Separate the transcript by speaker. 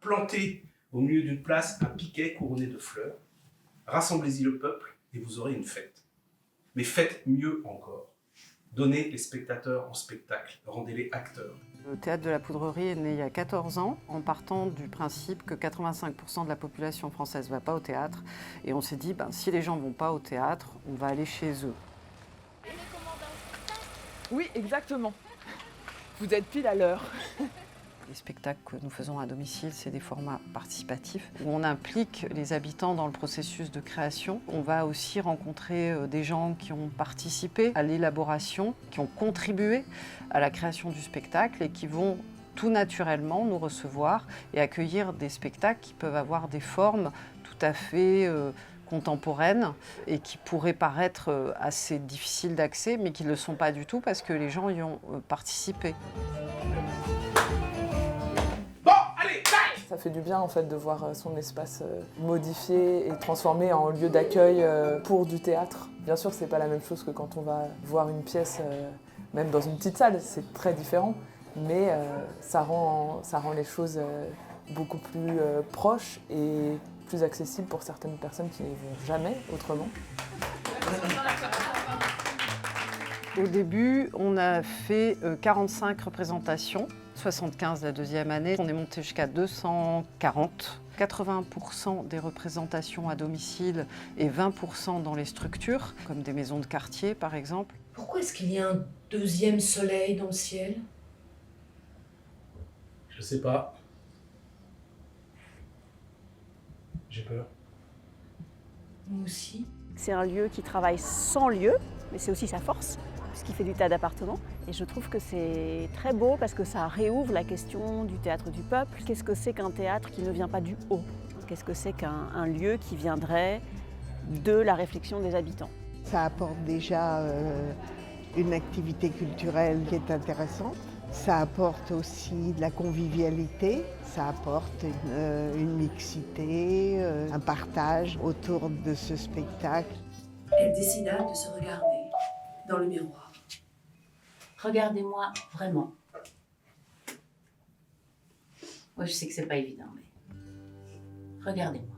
Speaker 1: plantez au milieu d'une place un piquet couronné de fleurs, rassemblez-y le peuple et vous aurez une fête. Mais faites mieux encore. Donnez les spectateurs en spectacle, rendez-les acteurs.
Speaker 2: Le théâtre de la Poudrerie est né il y a 14 ans en partant du principe que 85% de la population française ne va pas au théâtre. Et on s'est dit, si les gens ne vont pas au théâtre, on va aller chez eux.
Speaker 3: Oui, exactement. Vous êtes pile à l'heure.
Speaker 2: Les spectacles que nous faisons à domicile, c'est des formats participatifs où on implique les habitants dans le processus de création. On va aussi rencontrer des gens qui ont participé à l'élaboration, qui ont contribué à la création du spectacle et qui vont tout naturellement nous recevoir et accueillir des spectacles qui peuvent avoir des formes tout à fait contemporaines et qui pourraient paraître assez difficiles d'accès, mais qui ne le sont pas du tout parce que les gens y ont participé.
Speaker 3: Ça fait du bien en fait de voir son espace modifié et transformé en lieu d'accueil pour du théâtre. Bien sûr, c'est pas la même chose que quand on va voir une pièce, même dans une petite salle, c'est très différent, mais ça rend les choses beaucoup plus proches et plus accessibles pour certaines personnes qui n'y vont jamais autrement.
Speaker 2: Au début, on a fait 45 représentations. 75 la deuxième année, on est monté jusqu'à 240. 80% des représentations à domicile et 20% dans les structures, comme des maisons de quartier par exemple.
Speaker 4: Pourquoi est-ce qu'il y a un deuxième soleil dans le ciel?
Speaker 1: Je sais pas. J'ai peur.
Speaker 4: Moi aussi.
Speaker 5: C'est un lieu qui travaille sans lieu, mais c'est aussi sa force, puisqu'il fait du théâtre d'appartement. Et je trouve que c'est très beau parce que ça réouvre la question du théâtre du peuple. Qu'est-ce que c'est qu'un théâtre qui ne vient pas du haut? Qu'est-ce que c'est qu'un lieu qui viendrait de la réflexion des habitants?
Speaker 6: Ça apporte déjà une activité culturelle qui est intéressante. Ça apporte aussi de la convivialité, ça apporte une mixité, un partage autour de ce spectacle.
Speaker 4: Elle décida de se regarder dans le miroir. Regardez-moi vraiment. Moi, je sais que c'est pas évident, mais regardez-moi.